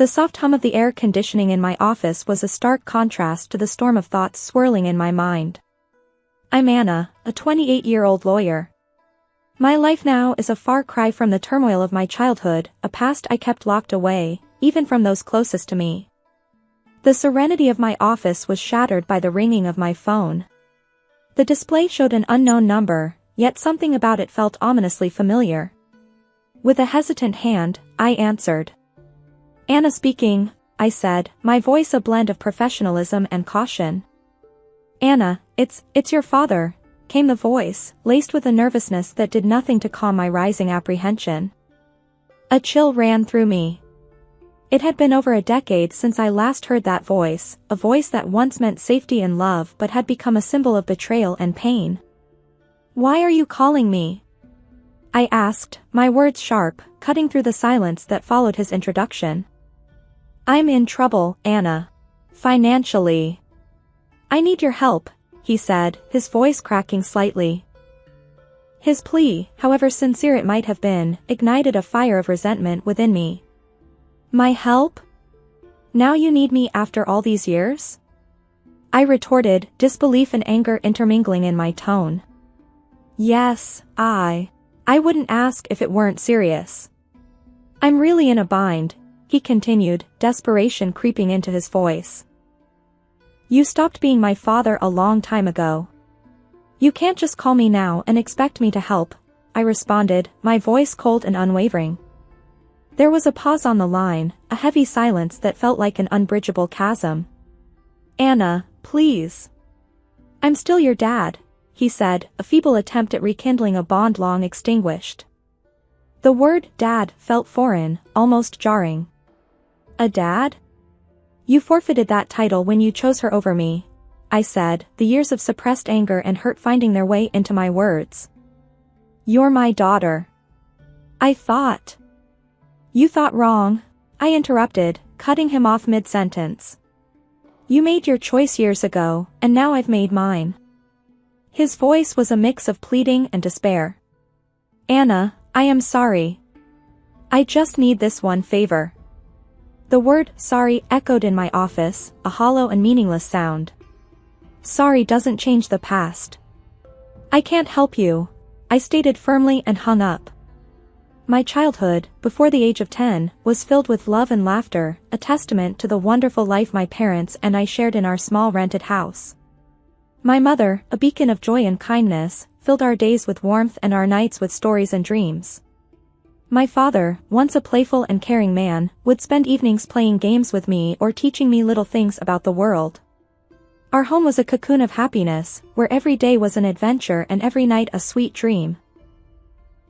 The soft hum of the air conditioning in my office was a stark contrast to the storm of thoughts swirling in my mind. I'm Anna, a 28-year-old lawyer. My life now is a far cry from the turmoil of my childhood, a past I kept locked away, even from those closest to me. The serenity of my office was shattered by the ringing of my phone. The display showed an unknown number, yet something about it felt ominously familiar. With a hesitant hand, I answered. Anna speaking, I said, my voice a blend of professionalism and caution. Anna, it's your father, came the voice, laced with a nervousness that did nothing to calm my rising apprehension. A chill ran through me. It had been over a decade since I last heard that voice, a voice that once meant safety and love but had become a symbol of betrayal and pain. Why are you calling me? I asked, my words sharp, cutting through the silence that followed his introduction. I'm in trouble, Anna. Financially. I need your help, he said, his voice cracking slightly. His plea, however sincere it might have been, ignited a fire of resentment within me. My help? Now you need me after all these years? I retorted, disbelief and anger intermingling in my tone. Yes, I wouldn't ask if it weren't serious. I'm really in a bind, he continued, desperation creeping into his voice. You stopped being my father a long time ago. You can't just call me now and expect me to help, I responded, my voice cold and unwavering. There was a pause on the line, a heavy silence that felt like an unbridgeable chasm. Anna, please. I'm still your dad, he said, a feeble attempt at rekindling a bond long extinguished. The word dad felt foreign, almost jarring. A dad? You forfeited that title when you chose her over me, I said, the years of suppressed anger and hurt finding their way into my words. You're my daughter. I thought. You thought wrong, I interrupted, cutting him off mid-sentence. You made your choice years ago, and now I've made mine. His voice was a mix of pleading and despair. Anna, I am sorry. I just need this one favor. The word sorry echoed in my office, a hollow and meaningless sound. Sorry doesn't change the past. I can't help you, I stated firmly and hung up. My childhood, before the age of 10, was filled with love and laughter, a testament to the wonderful life my parents and I shared in our small rented house. My mother, a beacon of joy and kindness, filled our days with warmth and our nights with stories and dreams. My father, once a playful and caring man, would spend evenings playing games with me or teaching me little things about the world. Our home was a cocoon of happiness, where every day was an adventure and every night a sweet dream.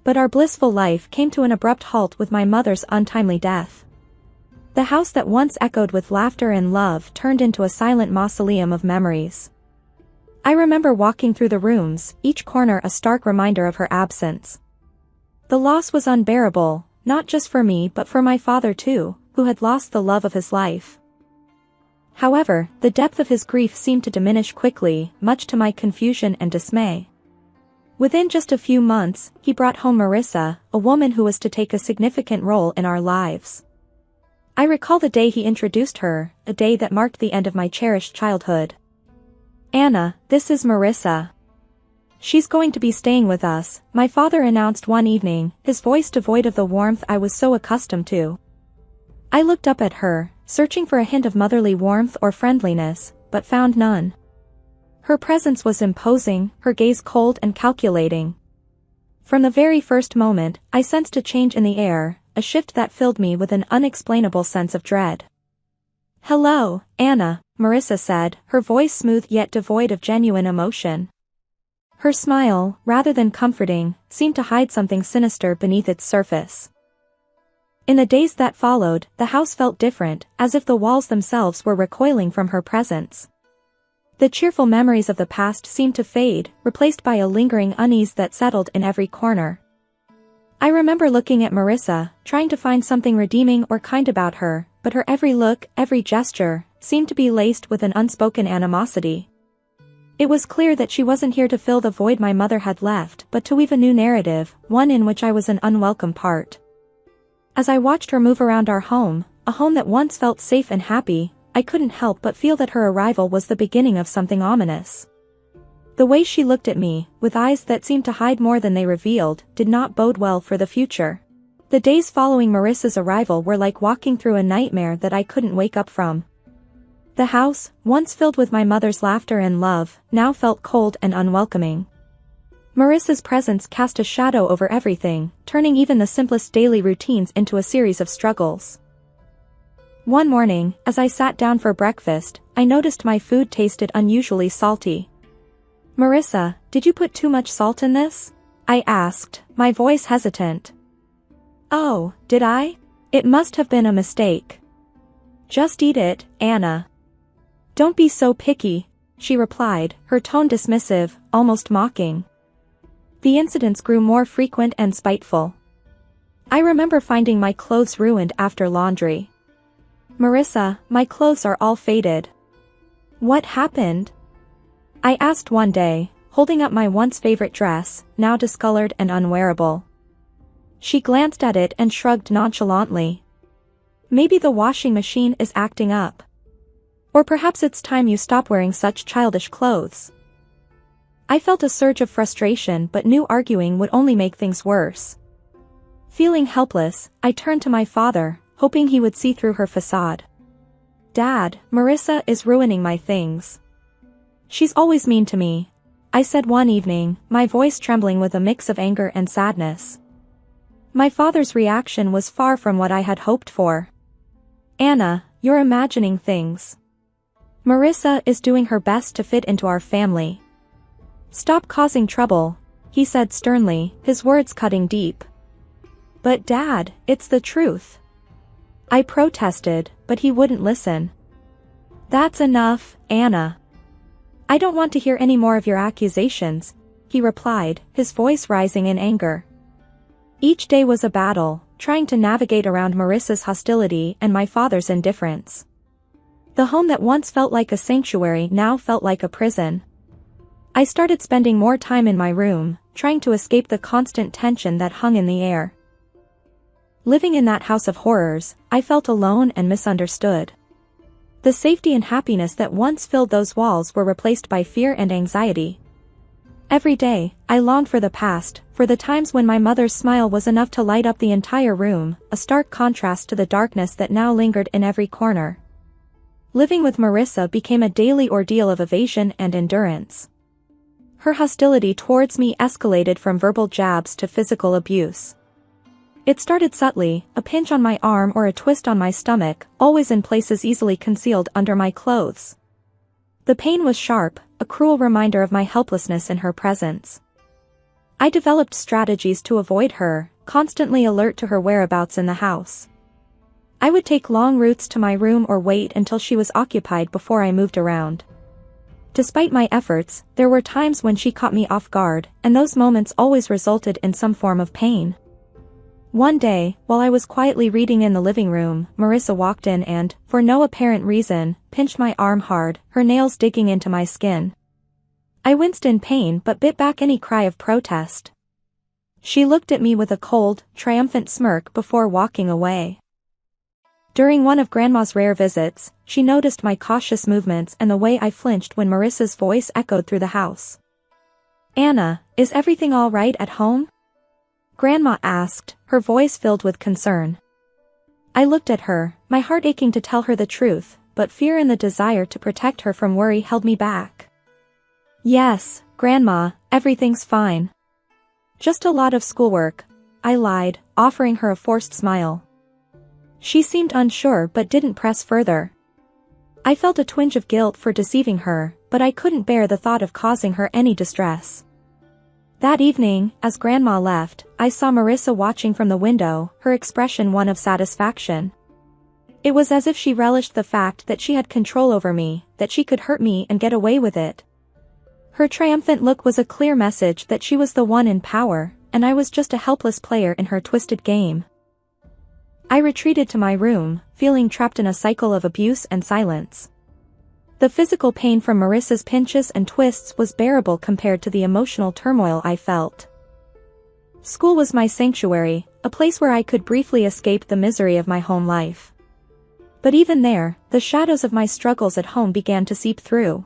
But our blissful life came to an abrupt halt with my mother's untimely death. The house that once echoed with laughter and love turned into a silent mausoleum of memories. I remember walking through the rooms, each corner a stark reminder of her absence. The loss was unbearable, not just for me but for my father too, who had lost the love of his life. However, the depth of his grief seemed to diminish quickly, much to my confusion and dismay. Within just a few months, he brought home Marissa, a woman who was to take a significant role in our lives. I recall the day he introduced her, a day that marked the end of my cherished childhood. Anna, this is Marissa. She's going to be staying with us, my father announced one evening, his voice devoid of the warmth I was so accustomed to. I looked up at her, searching for a hint of motherly warmth or friendliness, but found none. Her presence was imposing, her gaze cold and calculating. From the very first moment, I sensed a change in the air, a shift that filled me with an unexplainable sense of dread. Hello, Anna, Marissa said, her voice smooth yet devoid of genuine emotion. Her smile, rather than comforting, seemed to hide something sinister beneath its surface. In the days that followed, the house felt different, as if the walls themselves were recoiling from her presence. The cheerful memories of the past seemed to fade, replaced by a lingering unease that settled in every corner. I remember looking at Marissa, trying to find something redeeming or kind about her, but her every look, every gesture, seemed to be laced with an unspoken animosity. It was clear that she wasn't here to fill the void my mother had left, but to weave a new narrative, one in which I was an unwelcome part. As I watched her move around our home, a home that once felt safe and happy, I couldn't help but feel that her arrival was the beginning of something ominous. The way she looked at me, with eyes that seemed to hide more than they revealed, did not bode well for the future. The days following Marissa's arrival were like walking through a nightmare that I couldn't wake up from. The house, once filled with my mother's laughter and love, now felt cold and unwelcoming. Marissa's presence cast a shadow over everything, turning even the simplest daily routines into a series of struggles. One morning, as I sat down for breakfast, I noticed my food tasted unusually salty. "Marissa, did you put too much salt in this?" I asked, my voice hesitant. "Oh, did I? It must have been a mistake." "Just eat it, Anna. Don't be so picky," she replied, her tone dismissive, almost mocking. The incidents grew more frequent and spiteful. I remember finding my clothes ruined after laundry. "Marissa, my clothes are all faded." "What happened?" I asked one day, holding up my once favorite dress, now discolored and unwearable. She glanced at it and shrugged nonchalantly. "Maybe the washing machine is acting up. Or perhaps it's time you stop wearing such childish clothes." I felt a surge of frustration but knew arguing would only make things worse. Feeling helpless, I turned to my father, hoping he would see through her facade. "Dad, Marissa is ruining my things. She's always mean to me," I said one evening, my voice trembling with a mix of anger and sadness. My father's reaction was far from what I had hoped for. "Anna, you're imagining things. Marissa is doing her best to fit into our family. Stop causing trouble," he said sternly, his words cutting deep. "But Dad, it's the truth." I protested, but he wouldn't listen. "That's enough, Anna. I don't want to hear any more of your accusations," he replied, his voice rising in anger. Each day was a battle, trying to navigate around Marissa's hostility and my father's indifference. The home that once felt like a sanctuary now felt like a prison. I started spending more time in my room, trying to escape the constant tension that hung in the air. Living in that house of horrors, I felt alone and misunderstood. The safety and happiness that once filled those walls were replaced by fear and anxiety. Every day, I longed for the past, for the times when my mother's smile was enough to light up the entire room, a stark contrast to the darkness that now lingered in every corner. Living with Marissa became a daily ordeal of evasion and endurance. Her hostility towards me escalated from verbal jabs to physical abuse. It started subtly, a pinch on my arm or a twist on my stomach, always in places easily concealed under my clothes. The pain was sharp, a cruel reminder of my helplessness in her presence. I developed strategies to avoid her, constantly alert to her whereabouts in the house. I would take long routes to my room or wait until she was occupied before I moved around. Despite my efforts, there were times when she caught me off guard, and those moments always resulted in some form of pain. One day, while I was quietly reading in the living room, Marissa walked in and, for no apparent reason, pinched my arm hard, her nails digging into my skin. I winced in pain but bit back any cry of protest. She looked at me with a cold, triumphant smirk before walking away. During one of Grandma's rare visits, she noticed my cautious movements and the way I flinched when Marissa's voice echoed through the house. "Anna, is everything all right at home?" Grandma asked, her voice filled with concern. I looked at her, my heart aching to tell her the truth, but fear and the desire to protect her from worry held me back. "Yes, Grandma, everything's fine. Just a lot of schoolwork," I lied, offering her a forced smile. She seemed unsure but didn't press further. I felt a twinge of guilt for deceiving her, but I couldn't bear the thought of causing her any distress. That evening, as Grandma left, I saw Marissa watching from the window, her expression one of satisfaction. It was as if she relished the fact that she had control over me, that she could hurt me and get away with it. Her triumphant look was a clear message that she was the one in power, and I was just a helpless player in her twisted game. I retreated to my room, feeling trapped in a cycle of abuse and silence. The physical pain from Marissa's pinches and twists was bearable compared to the emotional turmoil I felt. School was my sanctuary, a place where I could briefly escape the misery of my home life. But even there, the shadows of my struggles at home began to seep through.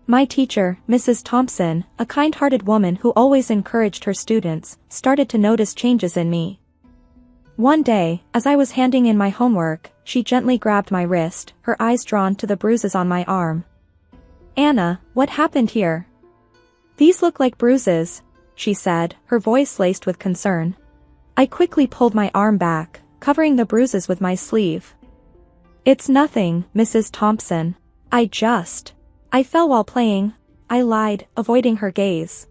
My teacher, Mrs. Thompson, a kind-hearted woman who always encouraged her students, started to notice changes in me. One day, as I was handing in my homework, she gently grabbed my wrist, her eyes drawn to the bruises on my arm. "Anna, what happened here?" "These look like bruises," she said, her voice laced with concern. I quickly pulled my arm back, covering the bruises with my sleeve. "It's nothing, Mrs. Thompson. I fell while playing," I lied, avoiding her gaze.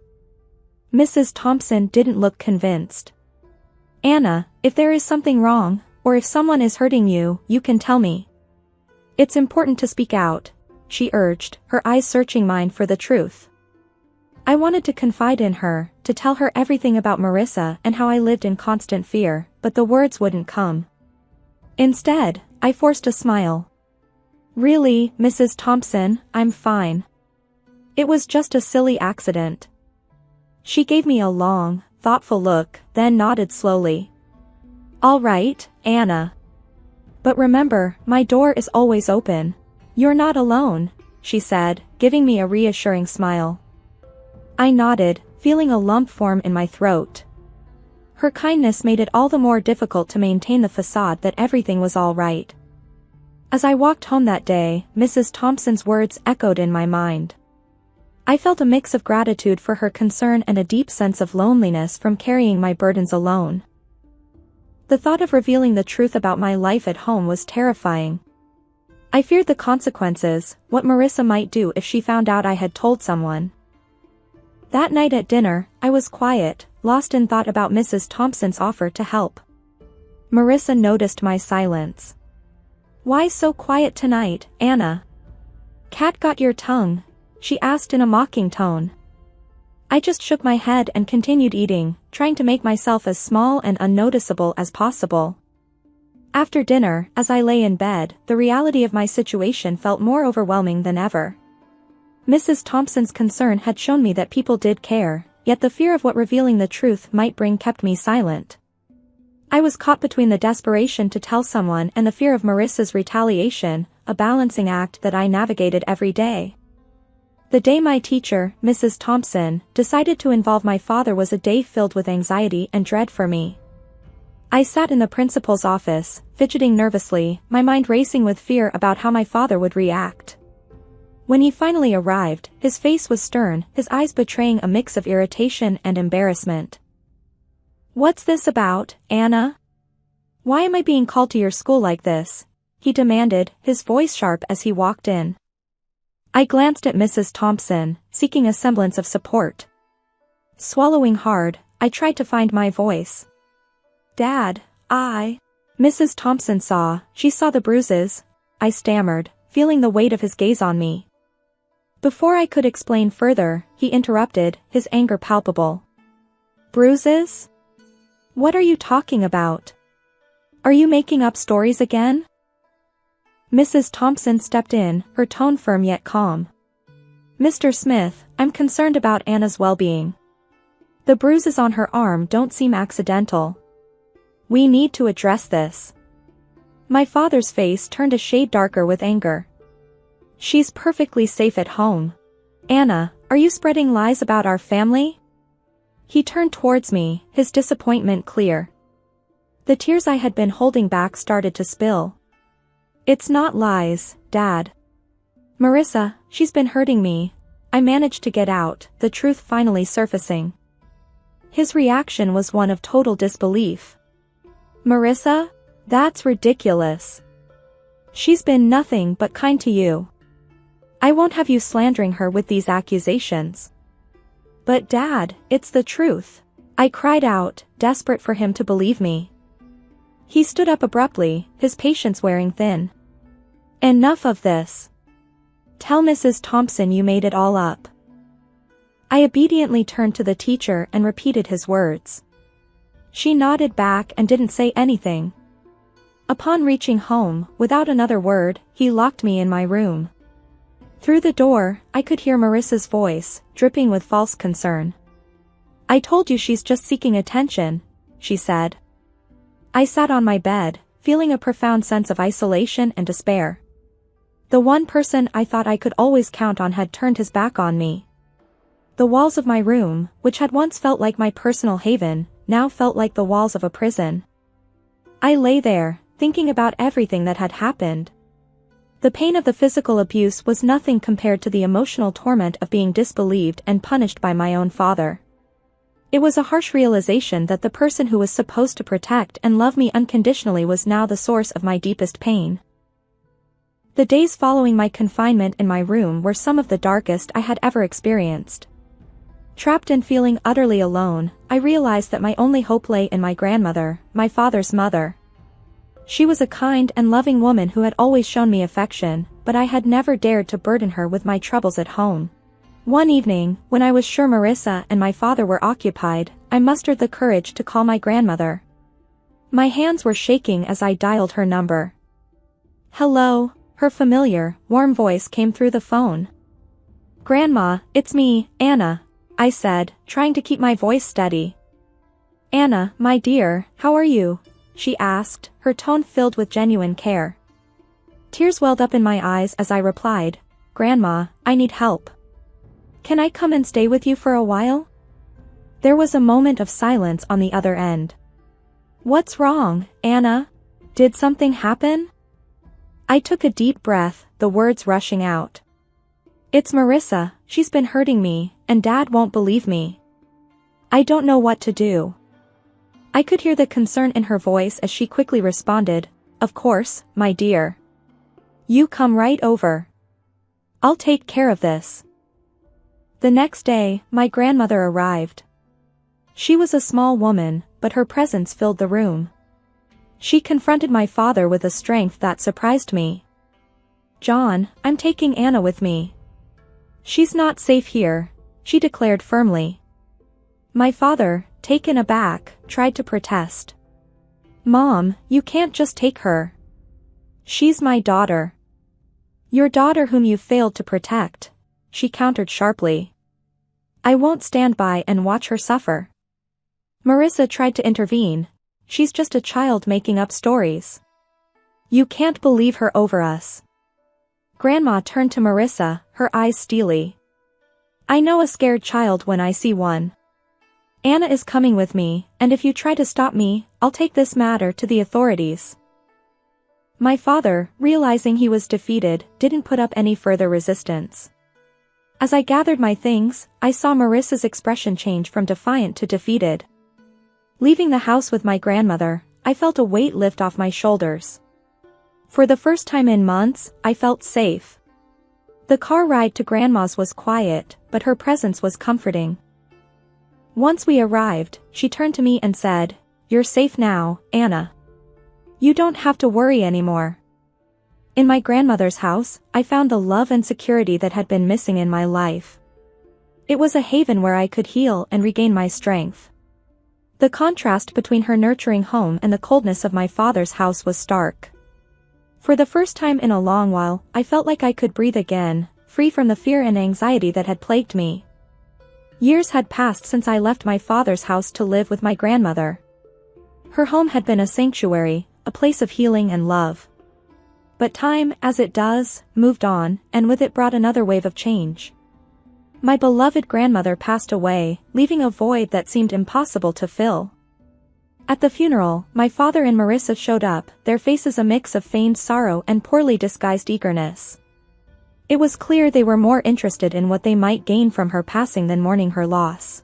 Mrs. Thompson didn't look convinced. "Anna, if there is something wrong, or if someone is hurting you, you can tell me. It's important to speak out," she urged, her eyes searching mine for the truth. I wanted to confide in her, to tell her everything about Marissa and how I lived in constant fear, but the words wouldn't come. Instead, I forced a smile. "Really, Mrs. Thompson, I'm fine. It was just a silly accident." She gave me a long, thoughtful look, then nodded slowly. "All right, Anna. But remember, my door is always open. You're not alone," she said, giving me a reassuring smile. I nodded, feeling a lump form in my throat. Her kindness made it all the more difficult to maintain the facade that everything was all right. As I walked home that day, Mrs. Thompson's words echoed in my mind. I felt a mix of gratitude for her concern and a deep sense of loneliness from carrying my burdens alone. The thought of revealing the truth about my life at home was terrifying. I feared the consequences, what Marissa might do if she found out I had told someone. That night at dinner, I was quiet, lost in thought about Mrs. Thompson's offer to help. Marissa noticed my silence. "Why so quiet tonight, Anna? Cat got your tongue?" she asked in a mocking tone. I just shook my head and continued eating, trying to make myself as small and unnoticeable as possible. After dinner, as I lay in bed, the reality of my situation felt more overwhelming than ever. Mrs. Thompson's concern had shown me that people did care, yet the fear of what revealing the truth might bring kept me silent. I was caught between the desperation to tell someone and the fear of Marissa's retaliation, a balancing act that I navigated every day. The day my teacher, Mrs. Thompson, decided to involve my father was a day filled with anxiety and dread for me. I sat in the principal's office, fidgeting nervously, my mind racing with fear about how my father would react. When he finally arrived, his face was stern, his eyes betraying a mix of irritation and embarrassment. "What's this about, Anna? Why am I being called to your school like this?" he demanded, his voice sharp as he walked in. I glanced at Mrs. Thompson, seeking a semblance of support. Swallowing hard, I tried to find my voice. "Dad, Mrs. Thompson she saw the bruises," I stammered, feeling the weight of his gaze on me. Before I could explain further, he interrupted, his anger palpable. "Bruises? What are you talking about? Are you making up stories again?" Mrs. Thompson stepped in, her tone firm yet calm. "Mr. Smith, I'm concerned about Anna's well-being. The bruises on her arm don't seem accidental. We need to address this." My father's face turned a shade darker with anger. "She's perfectly safe at home. Anna, are you spreading lies about our family?" He turned towards me, his disappointment clear. The tears I had been holding back started to spill. "It's not lies, Dad. Marissa, she's been hurting me," I managed to get out, the truth finally surfacing. His reaction was one of total disbelief. "Marissa? That's ridiculous. She's been nothing but kind to you. I won't have you slandering her with these accusations." "But Dad, it's the truth," I cried out, desperate for him to believe me. He stood up abruptly, his patience wearing thin. "Enough of this. Tell Mrs. Thompson you made it all up." I obediently turned to the teacher and repeated his words. She nodded back and didn't say anything. Upon reaching home, without another word, he locked me in my room. Through the door, I could hear Marissa's voice, dripping with false concern. "I told you she's just seeking attention," she said. I sat on my bed, feeling a profound sense of isolation and despair. The one person I thought I could always count on had turned his back on me. The walls of my room, which had once felt like my personal haven, now felt like the walls of a prison. I lay there, thinking about everything that had happened. The pain of the physical abuse was nothing compared to the emotional torment of being disbelieved and punished by my own father. It was a harsh realization that the person who was supposed to protect and love me unconditionally was now the source of my deepest pain. The days following my confinement in my room were some of the darkest I had ever experienced. Trapped and feeling utterly alone, I realized that my only hope lay in my grandmother, my father's mother. She was a kind and loving woman who had always shown me affection, but I had never dared to burden her with my troubles at home. One evening, when I was sure Marissa and my father were occupied, I mustered the courage to call my grandmother. My hands were shaking as I dialed her number. "Hello," her familiar, warm voice came through the phone. "Grandma, it's me, Anna," I said, trying to keep my voice steady. "Anna, my dear, how are you?" she asked, her tone filled with genuine care. Tears welled up in my eyes as I replied, "Grandma, I need help. Can I come and stay with you for a while?" There was a moment of silence on the other end. "What's wrong, Anna? Did something happen?" I took a deep breath, the words rushing out. "It's Marissa, she's been hurting me, and Dad won't believe me. I don't know what to do." I could hear the concern in her voice as she quickly responded, "Of course, my dear. You come right over. I'll take care of this." The next day, my grandmother arrived. She was a small woman, but her presence filled the room. She confronted my father with a strength that surprised me. "John, I'm taking Anna with me. She's not safe here," she declared firmly. My father, taken aback, tried to protest. "Mom, you can't just take her. She's my daughter." "Your daughter whom you failed to protect," she countered sharply. "I won't stand by and watch her suffer." Marissa tried to intervene. "She's just a child making up stories. You can't believe her over us." Grandma turned to Marissa, her eyes steely. "I know a scared child when I see one. Anna is coming with me, and if you try to stop me, I'll take this matter to the authorities." My father, realizing he was defeated, didn't put up any further resistance. As I gathered my things, I saw Marissa's expression change from defiant to defeated. Leaving the house with my grandmother, I felt a weight lift off my shoulders. For the first time in months, I felt safe. The car ride to Grandma's was quiet, but her presence was comforting. Once we arrived, she turned to me and said, "You're safe now, Anna. You don't have to worry anymore." In my grandmother's house, I found the love and security that had been missing in my life. It was a haven where I could heal and regain my strength. The contrast between her nurturing home and the coldness of my father's house was stark. For the first time in a long while, I felt like I could breathe again, free from the fear and anxiety that had plagued me. Years had passed since I left my father's house to live with my grandmother. Her home had been a sanctuary, a place of healing and love. But time, as it does, moved on, and with it brought another wave of change. My beloved grandmother passed away, leaving a void that seemed impossible to fill. At the funeral, my father and Marissa showed up, their faces a mix of feigned sorrow and poorly disguised eagerness. It was clear they were more interested in what they might gain from her passing than mourning her loss.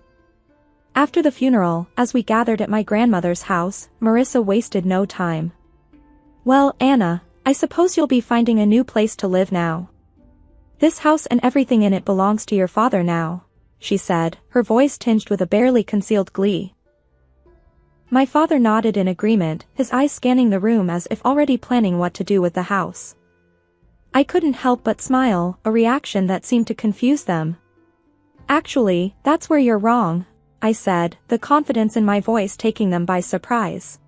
After the funeral, as we gathered at my grandmother's house, Marissa wasted no time. "Well, Anna, I suppose you'll be finding a new place to live now. This house and everything in it belongs to your father now," she said, her voice tinged with a barely concealed glee. My father nodded in agreement, his eyes scanning the room as if already planning what to do with the house. I couldn't help but smile, a reaction that seemed to confuse them. "Actually, that's where you're wrong," I said, the confidence in my voice taking them by surprise.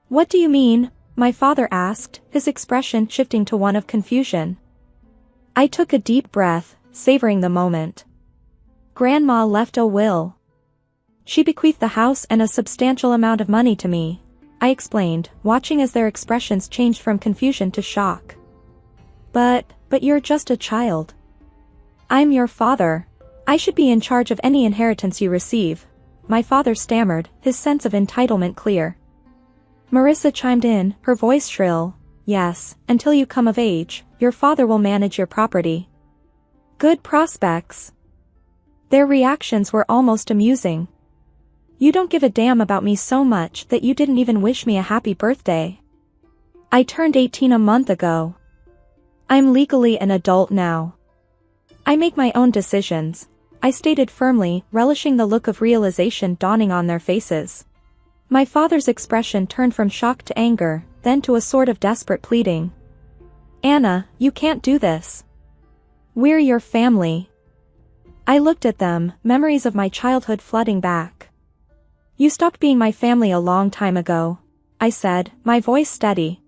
"What do you mean?" my father asked, his expression shifting to one of confusion. I took a deep breath, savoring the moment. "Grandma left a will. She bequeathed the house and a substantial amount of money to me," I explained, watching as their expressions changed from confusion to shock. But you're just a child. I'm your father. I should be in charge of any inheritance you receive, my father stammered, his sense of entitlement clear. Marissa chimed in, her voice shrill. Yes, until you come of age, your father will manage your property. Good prospects. Their reactions were almost amusing. You don't give a damn about me so much that you didn't even wish me a happy birthday. I turned 18 a month ago. I'm legally an adult now. I make my own decisions, I stated firmly, relishing the look of realization dawning on their faces. My father's expression turned from shock to anger, then to a sort of desperate pleading. Anna, you can't do this. We're your family. I looked at them, memories of my childhood flooding back. You stopped being my family a long time ago, I said, my voice steady.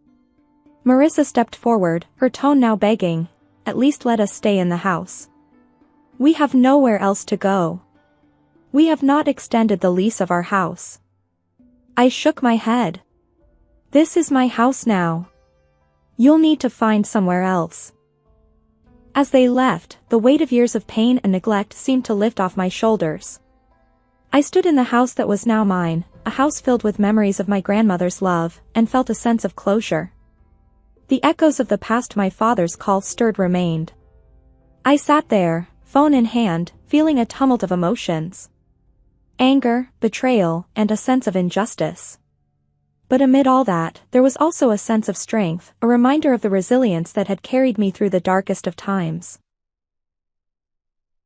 Marissa stepped forward, her tone now begging, at least let us stay in the house. We have nowhere else to go. We have not extended the lease of our house. I shook my head. This is my house now. You'll need to find somewhere else. As they left, the weight of years of pain and neglect seemed to lift off my shoulders. I stood in the house that was now mine, a house filled with memories of my grandmother's love, and felt a sense of closure. The echoes of the past my father's call stirred remained. I sat there, phone in hand, feeling a tumult of emotions. Anger, betrayal, and a sense of injustice. But amid all that, there was also a sense of strength, a reminder of the resilience that had carried me through the darkest of times.